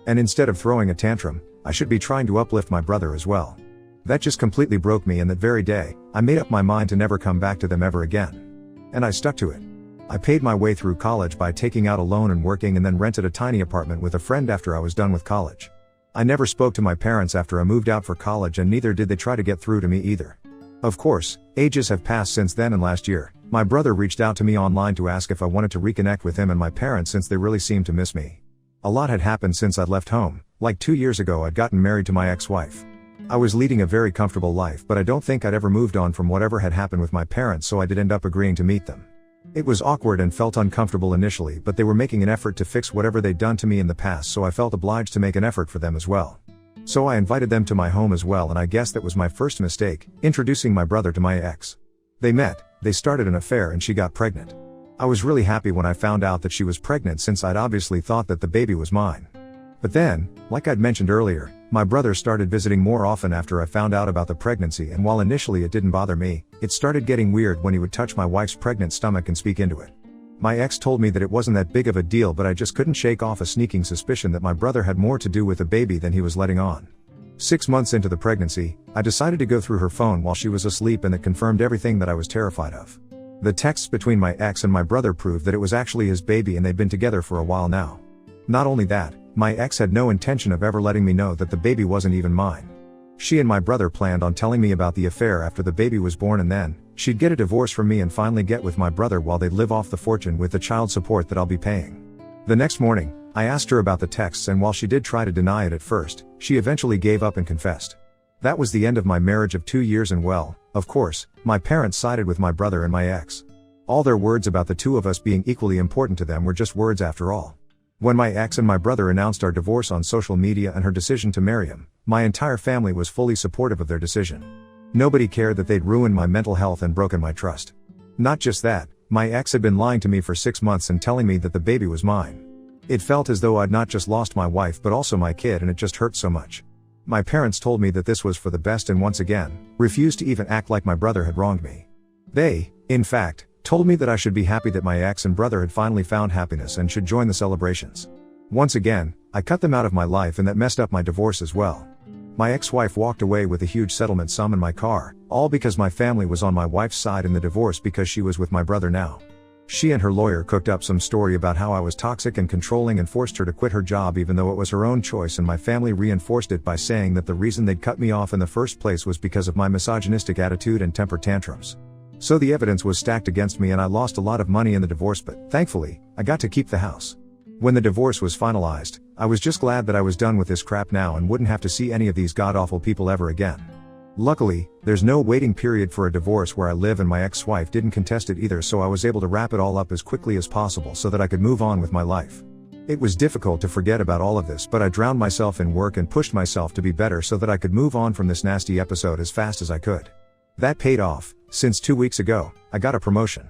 And instead of throwing a tantrum, I should be trying to uplift my brother as well. That just completely broke me, and that very day, I made up my mind to never come back to them ever again. And I stuck to it. I paid my way through college by taking out a loan and working, and then rented a tiny apartment with a friend after I was done with college. I never spoke to my parents after I moved out for college, and neither did they try to get through to me either. Of course, ages have passed since then, and last year, my brother reached out to me online to ask if I wanted to reconnect with him and my parents since they really seemed to miss me. A lot had happened since I'd left home. Like 2 years ago, I'd gotten married to my ex-wife. I was leading a very comfortable life, but I don't think I'd ever moved on from whatever had happened with my parents, so I did end up agreeing to meet them. It was awkward and felt uncomfortable initially, but they were making an effort to fix whatever they'd done to me in the past, so I felt obliged to make an effort for them as well. So I invited them to my home as well, and I guess that was my first mistake, introducing my brother to my ex. They met, they started an affair, and she got pregnant. I was really happy when I found out that she was pregnant, since I'd obviously thought that the baby was mine. But then, like I'd mentioned earlier, my brother started visiting more often after I found out about the pregnancy, and while initially it didn't bother me, it started getting weird when he would touch my wife's pregnant stomach and speak into it. My ex told me that it wasn't that big of a deal, but I just couldn't shake off a sneaking suspicion that my brother had more to do with the baby than he was letting on. 6 months into the pregnancy, I decided to go through her phone while she was asleep, and it confirmed everything that I was terrified of. The texts between my ex and my brother proved that it was actually his baby, and they'd been together for a while now. Not only that, my ex had no intention of ever letting me know that the baby wasn't even mine. She and my brother planned on telling me about the affair after the baby was born, and then she'd get a divorce from me and finally get with my brother while they'd live off the fortune with the child support that I'll be paying. The next morning, I asked her about the texts, and while she did try to deny it at first, she eventually gave up and confessed. That was the end of my marriage of 2 years, and well, of course, my parents sided with my brother and my ex. All their words about the two of us being equally important to them were just words after all. When my ex and my brother announced our divorce on social media and her decision to marry him, my entire family was fully supportive of their decision. Nobody cared that they'd ruined my mental health and broken my trust. Not just that, my ex had been lying to me for 6 months and telling me that the baby was mine. It felt as though I'd not just lost my wife but also my kid, and it just hurt so much. My parents told me that this was for the best, and once again, refused to even act like my brother had wronged me. They, in fact, told me that I should be happy that my ex and brother had finally found happiness and should join the celebrations. Once again, I cut them out of my life, and that messed up my divorce as well. My ex-wife walked away with a huge settlement sum in my car, all because my family was on my wife's side in the divorce because she was with my brother now. She and her lawyer cooked up some story about how I was toxic and controlling and forced her to quit her job even though it was her own choice, and my family reinforced it by saying that the reason they'd cut me off in the first place was because of my misogynistic attitude and temper tantrums. So the evidence was stacked against me, and I lost a lot of money in the divorce, but thankfully, I got to keep the house. When the divorce was finalized, I was just glad that I was done with this crap now and wouldn't have to see any of these god-awful people ever again. Luckily, there's no waiting period for a divorce where I live, and my ex-wife didn't contest it either, so I was able to wrap it all up as quickly as possible so that I could move on with my life. It was difficult to forget about all of this, but I drowned myself in work and pushed myself to be better so that I could move on from this nasty episode as fast as I could. That paid off, since 2 weeks ago, I got a promotion.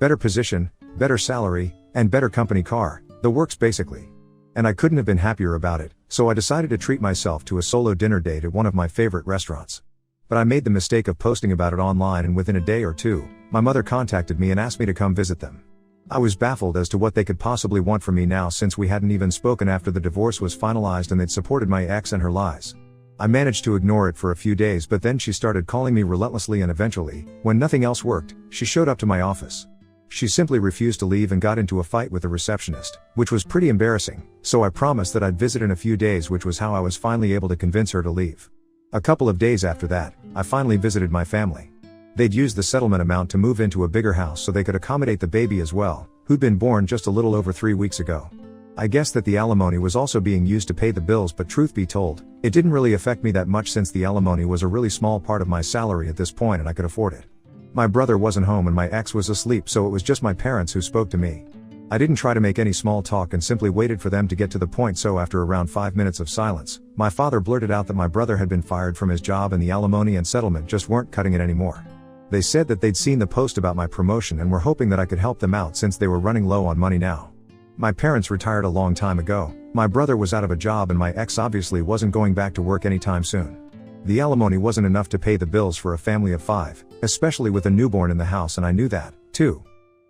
Better position, better salary, and better company car, the works basically. And I couldn't have been happier about it, so I decided to treat myself to a solo dinner date at one of my favorite restaurants. But I made the mistake of posting about it online, and within a day or two, my mother contacted me and asked me to come visit them. I was baffled as to what they could possibly want from me now, since we hadn't even spoken after the divorce was finalized and they'd supported my ex and her lies. I managed to ignore it for a few days, but then she started calling me relentlessly, and eventually, when nothing else worked, she showed up to my office. She simply refused to leave and got into a fight with the receptionist, which was pretty embarrassing, so I promised that I'd visit in a few days, which was how I was finally able to convince her to leave. A couple of days after that, I finally visited my family. They'd used the settlement amount to move into a bigger house so they could accommodate the baby as well, who'd been born just a little over 3 weeks ago. I guess that the alimony was also being used to pay the bills, but truth be told, it didn't really affect me that much since the alimony was a really small part of my salary at this point and I could afford it. My brother wasn't home and my ex was asleep, so it was just my parents who spoke to me. I didn't try to make any small talk and simply waited for them to get to the point, so after around 5 minutes of silence, my father blurted out that my brother had been fired from his job and the alimony and settlement just weren't cutting it anymore. They said that they'd seen the post about my promotion and were hoping that I could help them out since they were running low on money now. My parents retired a long time ago, my brother was out of a job, and my ex obviously wasn't going back to work anytime soon. The alimony wasn't enough to pay the bills for a family of 5, especially with a newborn in the house, and I knew that, too.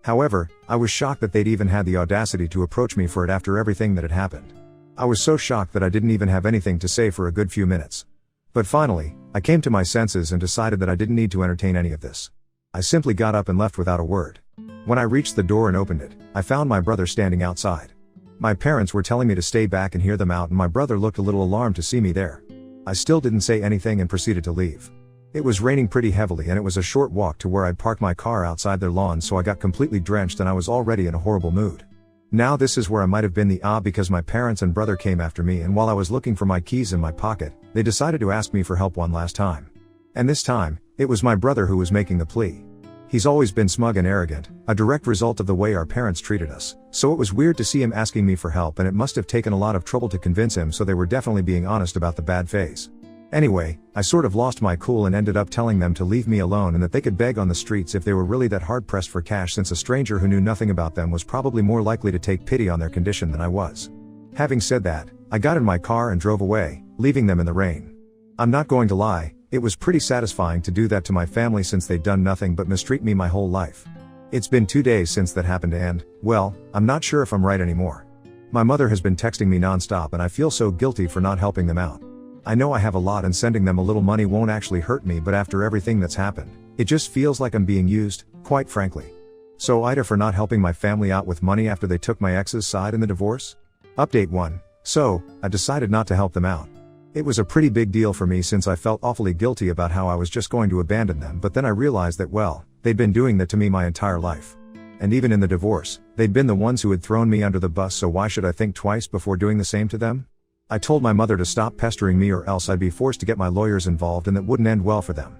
However, I was shocked that they'd even had the audacity to approach me for it after everything that had happened. I was so shocked that I didn't even have anything to say for a good few minutes. But finally, I came to my senses and decided that I didn't need to entertain any of this. I simply got up and left without a word. When I reached the door and opened it, I found my brother standing outside. My parents were telling me to stay back and hear them out, and my brother looked a little alarmed to see me there. I still didn't say anything and proceeded to leave. It was raining pretty heavily and it was a short walk to where I'd parked my car outside their lawn, so I got completely drenched and I was already in a horrible mood. Now this is where I might have been the because my parents and brother came after me, and while I was looking for my keys in my pocket, they decided to ask me for help one last time. And this time, it was my brother who was making the plea. He's always been smug and arrogant, a direct result of the way our parents treated us, so it was weird to see him asking me for help, and it must have taken a lot of trouble to convince him, so they were definitely being honest about the bad phase. Anyway, I sort of lost my cool and ended up telling them to leave me alone and that they could beg on the streets if they were really that hard pressed for cash, since a stranger who knew nothing about them was probably more likely to take pity on their condition than I was. Having said that, I got in my car and drove away, leaving them in the rain. I'm not going to lie, it was pretty satisfying to do that to my family since they'd done nothing but mistreat me my whole life. It's been 2 days since that happened and, well, I'm not sure if I'm right anymore. My mother has been texting me nonstop and I feel so guilty for not helping them out. I know I have a lot and sending them a little money won't actually hurt me, but after everything that's happened, it just feels like I'm being used, quite frankly. So Ida for not helping my family out with money after they took my ex's side in the divorce? Update 1. So, I decided not to help them out. It was a pretty big deal for me since I felt awfully guilty about how I was just going to abandon them, but then I realized that, well, they'd been doing that to me my entire life. And even in the divorce, they'd been the ones who had thrown me under the bus, so why should I think twice before doing the same to them? I told my mother to stop pestering me or else I'd be forced to get my lawyers involved, and that wouldn't end well for them.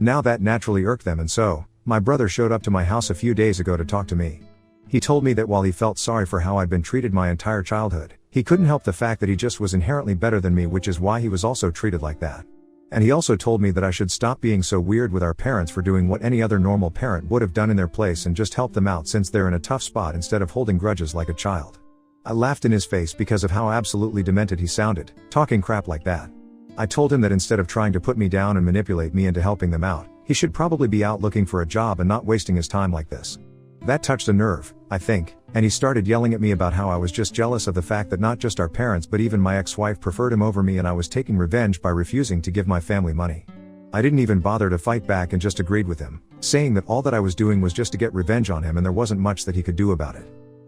Now that naturally irked them, and so, my brother showed up to my house a few days ago to talk to me. He told me that while he felt sorry for how I'd been treated my entire childhood, he couldn't help the fact that he just was inherently better than me, which is why he was also treated like that. And he also told me that I should stop being so weird with our parents for doing what any other normal parent would have done in their place and just help them out since they're in a tough spot instead of holding grudges like a child. I laughed in his face because of how absolutely demented he sounded, talking crap like that. I told him that instead of trying to put me down and manipulate me into helping them out, he should probably be out looking for a job and not wasting his time like this. That touched a nerve, I think, and he started yelling at me about how I was just jealous of the fact that not just our parents but even my ex-wife preferred him over me, and I was taking revenge by refusing to give my family money. I didn't even bother to fight back and just agreed with him, saying that all that I was doing was just to get revenge on him and there wasn't much that he could do about it.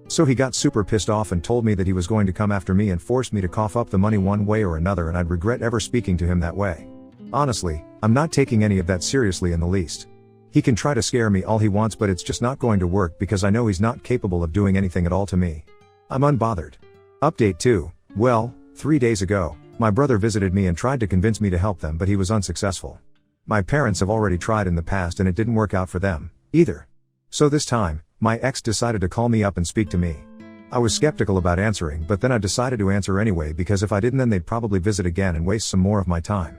So he got super pissed off and told me that he was going to come after me and force me to cough up the money one way or another, and I'd regret ever speaking to him that way. Honestly, I'm not taking any of that seriously in the least. He can try to scare me all he wants, but it's just not going to work because I know he's not capable of doing anything at all to me. I'm unbothered. Update 2. Well, 3 days ago, my brother visited me and tried to convince me to help them, but he was unsuccessful. My parents have already tried in the past and it didn't work out for them, either. So this time, my ex decided to call me up and speak to me. I was skeptical about answering, but then I decided to answer anyway because if I didn't then they'd probably visit again and waste some more of my time.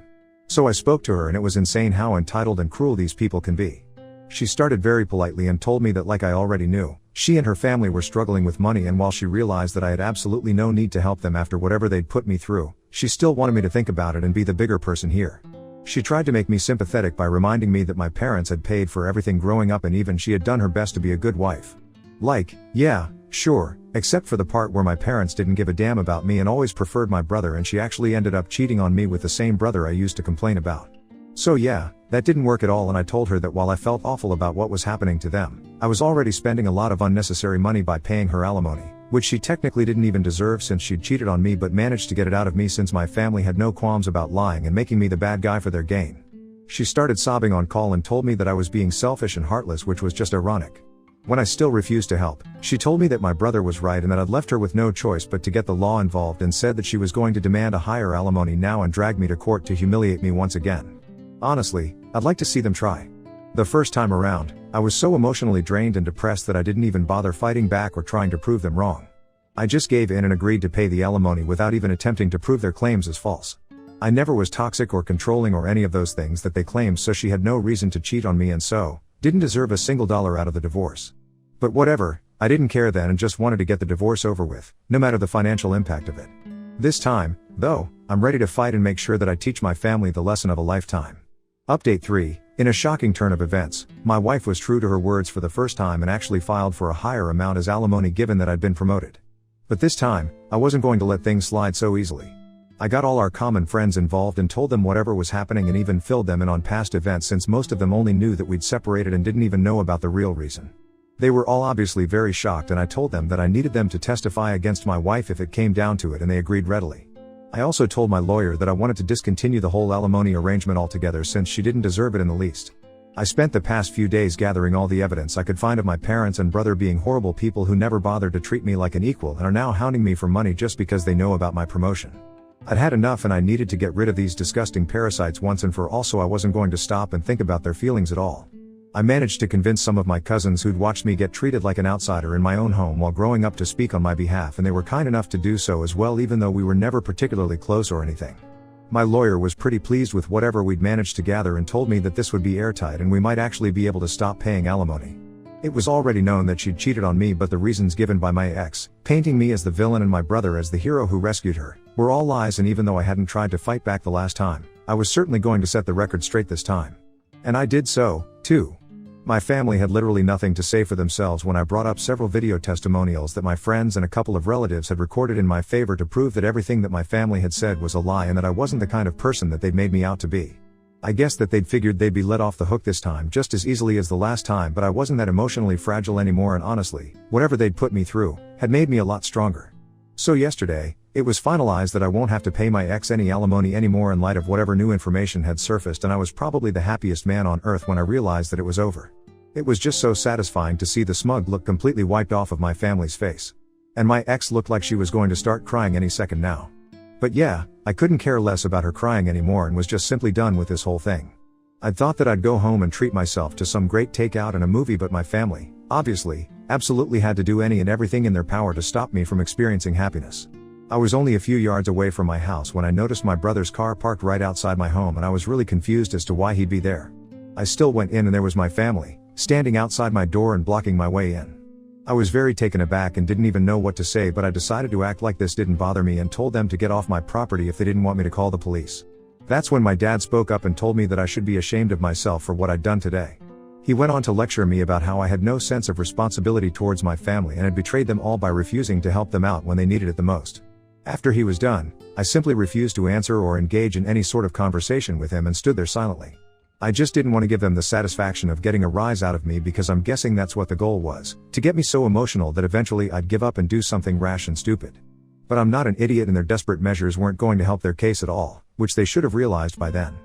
So I spoke to her and it was insane how entitled and cruel these people can be. She started very politely and told me that, like I already knew, she and her family were struggling with money, and while she realized that I had absolutely no need to help them after whatever they'd put me through, she still wanted me to think about it and be the bigger person here. She tried to make me sympathetic by reminding me that my parents had paid for everything growing up and even she had done her best to be a good wife. Like, yeah, sure, except for the part where my parents didn't give a damn about me and always preferred my brother, and she actually ended up cheating on me with the same brother I used to complain about. So yeah, that didn't work at all, and I told her that while I felt awful about what was happening to them, I was already spending a lot of unnecessary money by paying her alimony, which she technically didn't even deserve since she'd cheated on me but managed to get it out of me since my family had no qualms about lying and making me the bad guy for their gain. She started sobbing on call and told me that I was being selfish and heartless, which was just ironic. When I still refused to help, she told me that my brother was right and that I'd left her with no choice but to get the law involved, and said that she was going to demand a higher alimony now and drag me to court to humiliate me once again. Honestly, I'd like to see them try. The first time around, I was so emotionally drained and depressed that I didn't even bother fighting back or trying to prove them wrong. I just gave in and agreed to pay the alimony without even attempting to prove their claims as false. I never was toxic or controlling or any of those things that they claimed, so she had no reason to cheat on me and so, didn't deserve a single dollar out of the divorce. But whatever, I didn't care then and just wanted to get the divorce over with, no matter the financial impact of it. This time, though, I'm ready to fight and make sure that I teach my family the lesson of a lifetime. Update 3. In a shocking turn of events, my wife was true to her words for the first time and actually filed for a higher amount as alimony given that I'd been promoted. But this time, I wasn't going to let things slide so easily. I got all our common friends involved and told them whatever was happening and even filled them in on past events since most of them only knew that we'd separated and didn't even know about the real reason. They were all obviously very shocked and I told them that I needed them to testify against my wife if it came down to it and they agreed readily. I also told my lawyer that I wanted to discontinue the whole alimony arrangement altogether since she didn't deserve it in the least. I spent the past few days gathering all the evidence I could find of my parents and brother being horrible people who never bothered to treat me like an equal and are now hounding me for money just because they know about my promotion. I'd had enough and I needed to get rid of these disgusting parasites once and for all, so I wasn't going to stop and think about their feelings at all. I managed to convince some of my cousins who'd watched me get treated like an outsider in my own home while growing up to speak on my behalf, and they were kind enough to do so as well, even though we were never particularly close or anything. My lawyer was pretty pleased with whatever we'd managed to gather and told me that this would be airtight and we might actually be able to stop paying alimony. It was already known that she'd cheated on me, but the reasons given by my ex, painting me as the villain and my brother as the hero who rescued her, were all lies, and even though I hadn't tried to fight back the last time, I was certainly going to set the record straight this time. And I did so, too. My family had literally nothing to say for themselves when I brought up several video testimonials that my friends and a couple of relatives had recorded in my favor to prove that everything that my family had said was a lie and that I wasn't the kind of person that they'd made me out to be. I guess that they'd figured they'd be let off the hook this time just as easily as the last time, but I wasn't that emotionally fragile anymore, and honestly, whatever they'd put me through had made me a lot stronger. So yesterday, it was finalized that I won't have to pay my ex any alimony anymore in light of whatever new information had surfaced, and I was probably the happiest man on earth when I realized that it was over. It was just so satisfying to see the smug look completely wiped off of my family's face. And my ex looked like she was going to start crying any second now. But yeah, I couldn't care less about her crying anymore and was just simply done with this whole thing. I'd thought that I'd go home and treat myself to some great takeout and a movie, but my family, obviously, absolutely had to do any and everything in their power to stop me from experiencing happiness. I was only a few yards away from my house when I noticed my brother's car parked right outside my home, and I was really confused as to why he'd be there. I still went in and there was my family, standing outside my door and blocking my way in. I was very taken aback and didn't even know what to say, but I decided to act like this didn't bother me and told them to get off my property if they didn't want me to call the police. That's when my dad spoke up and told me that I should be ashamed of myself for what I'd done today. He went on to lecture me about how I had no sense of responsibility towards my family and had betrayed them all by refusing to help them out when they needed it the most. After he was done, I simply refused to answer or engage in any sort of conversation with him and stood there silently. I just didn't want to give them the satisfaction of getting a rise out of me, because I'm guessing that's what the goal was, to get me so emotional that eventually I'd give up and do something rash and stupid. But I'm not an idiot, and their desperate measures weren't going to help their case at all, which they should have realized by then.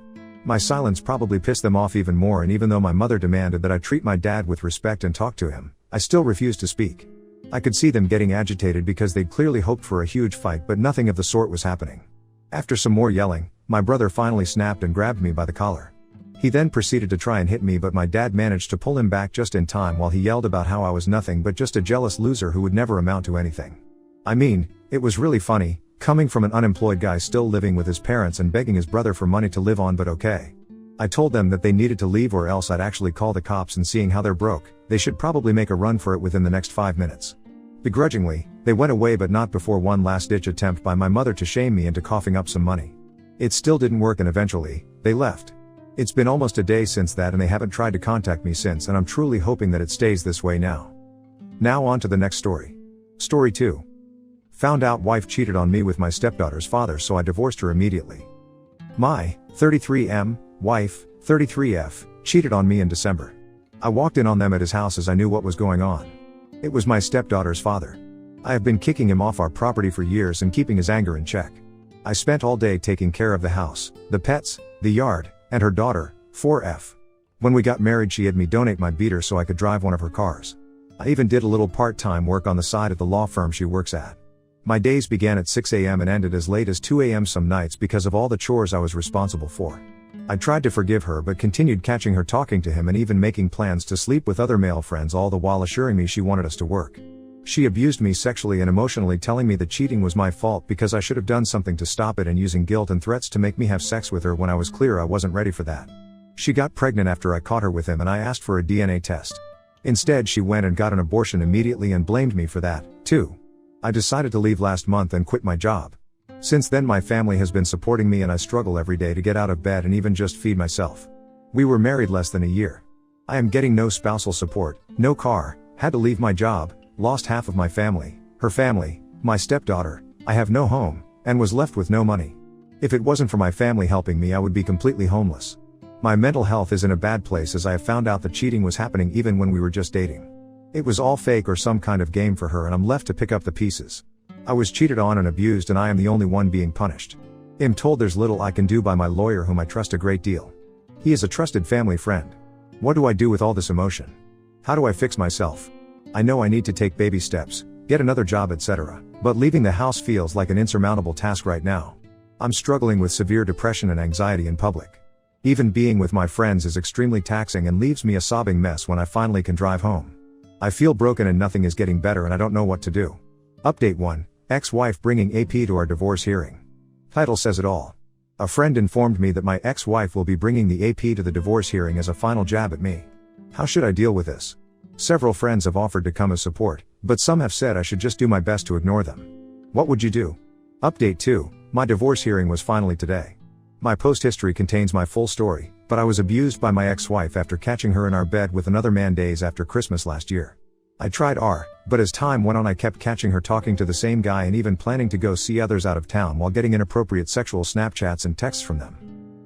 My silence probably pissed them off even more, and even though my mother demanded that I treat my dad with respect and talk to him, I still refused to speak. I could see them getting agitated because they'd clearly hoped for a huge fight, but nothing of the sort was happening. After some more yelling, my brother finally snapped and grabbed me by the collar. He then proceeded to try and hit me, but my dad managed to pull him back just in time while he yelled about how I was nothing but just a jealous loser who would never amount to anything. I mean, it was really funny, coming from an unemployed guy still living with his parents and begging his brother for money to live on, but okay. I told them that they needed to leave or else I'd actually call the cops, and seeing how they're broke, they should probably make a run for it within the next 5 minutes. Begrudgingly, they went away, but not before one last-ditch attempt by my mother to shame me into coughing up some money. It still didn't work, and eventually, they left. It's been almost a day since that, and they haven't tried to contact me since, and I'm truly hoping that it stays this way now. Now on to the next story. Story 2. Found out wife cheated on me with my stepdaughter's father, so I divorced her immediately. My 33M wife, 33F, cheated on me in December. I walked in on them at his house as I knew what was going on. It was my stepdaughter's father. I have been kicking him off our property for years and keeping his anger in check. I spent all day taking care of the house, the pets, the yard, and her daughter, 4F. When we got married, she had me donate my beater so I could drive one of her cars. I even did a little part-time work on the side at the law firm she works at. My days began at 6 a.m. and ended as late as 2 a.m. some nights because of all the chores I was responsible for. I tried to forgive her but continued catching her talking to him and even making plans to sleep with other male friends, all the while assuring me she wanted us to work. She abused me sexually and emotionally, telling me that cheating was my fault because I should have done something to stop it, and using guilt and threats to make me have sex with her when I was clear I wasn't ready for that. She got pregnant after I caught her with him, and I asked for a DNA test. Instead, she went and got an abortion immediately and blamed me for that, too. I decided to leave last month and quit my job. Since then, my family has been supporting me and I struggle every day to get out of bed and even just feed myself. We were married less than a year. I am getting no spousal support, no car, had to leave my job, lost half of my family, her family, my stepdaughter, I have no home, and was left with no money. If it wasn't for my family helping me, I would be completely homeless. My mental health is in a bad place, as I have found out that cheating was happening even when we were just dating. It was all fake or some kind of game for her, and I'm left to pick up the pieces. I was cheated on and abused, and I am the only one being punished. I'm told there's little I can do by my lawyer, whom I trust a great deal. He is a trusted family friend. What do I do with all this emotion? How do I fix myself? I know I need to take baby steps, get another job, etc. But leaving the house feels like an insurmountable task right now. I'm struggling with severe depression and anxiety in public. Even being with my friends is extremely taxing and leaves me a sobbing mess when I finally can drive home. I feel broken and nothing is getting better, and I don't know what to do. Update 1. Ex-wife bringing AP to our divorce hearing. Title says it all. A friend informed me that my ex-wife will be bringing the AP to the divorce hearing as a final jab at me. How should I deal with this? Several friends have offered to come as support, but some have said I should just do my best to ignore them. What would you do? Update 2. My divorce hearing was finally today. My post history contains my full story, but I was abused by my ex-wife after catching her in our bed with another man days after Christmas last year. I tried but as time went on I kept catching her talking to the same guy and even planning to go see others out of town while getting inappropriate sexual Snapchats and texts from them.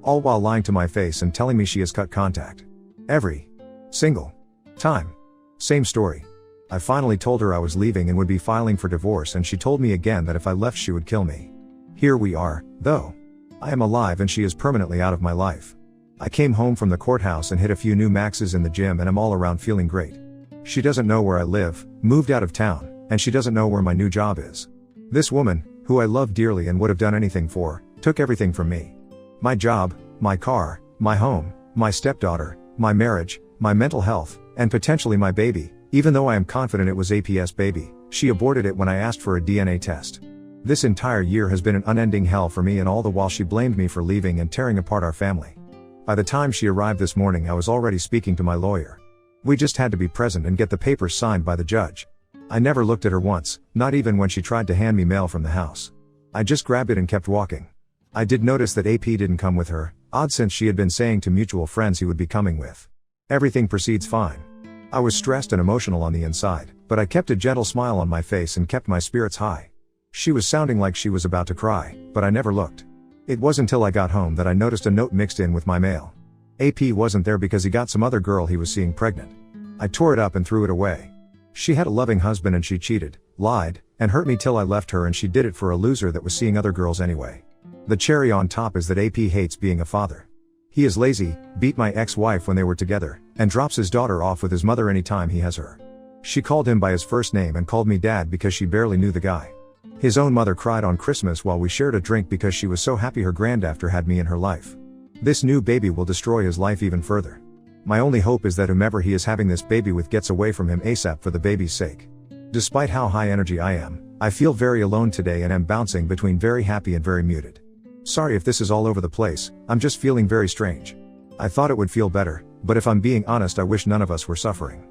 All while lying to my face and telling me she has cut contact. Every single time. Same story. I finally told her I was leaving and would be filing for divorce, and she told me again that if I left she would kill me. Here we are, though. I am alive and she is permanently out of my life. I came home from the courthouse and hit a few new maxes in the gym, and I'm all around feeling great. She doesn't know where I live, moved out of town, and she doesn't know where my new job is. This woman, who I love dearly and would have done anything for, took everything from me. My job, my car, my home, my stepdaughter, my marriage, my mental health, and potentially my baby. Even though I am confident it was AP's baby, she aborted it when I asked for a DNA test. This entire year has been an unending hell for me, and all the while she blamed me for leaving and tearing apart our family. By the time she arrived this morning I was already speaking to my lawyer. We just had to be present and get the papers signed by the judge. I never looked at her once, not even when she tried to hand me mail from the house. I just grabbed it and kept walking. I did notice that AP didn't come with her, odd since she had been saying to mutual friends he would be coming with. Everything proceeds fine. I was stressed and emotional on the inside, but I kept a gentle smile on my face and kept my spirits high. She was sounding like she was about to cry, but I never looked. It was until I got home that I noticed a note mixed in with my mail. AP wasn't there because he got some other girl he was seeing pregnant. I tore it up and threw it away. She had a loving husband and she cheated, lied, and hurt me till I left her, and she did it for a loser that was seeing other girls anyway. The cherry on top is that AP hates being a father. He is lazy, beat my ex-wife when they were together, and drops his daughter off with his mother anytime he has her. She called him by his first name and called me dad because she barely knew the guy. His own mother cried on Christmas while we shared a drink because she was so happy her granddaughter had me in her life. This new baby will destroy his life even further. My only hope is that whomever he is having this baby with gets away from him ASAP for the baby's sake. Despite how high energy I am, I feel very alone today and am bouncing between very happy and very muted. Sorry if this is all over the place, I'm just feeling very strange. I thought it would feel better, but if I'm being honest I wish none of us were suffering.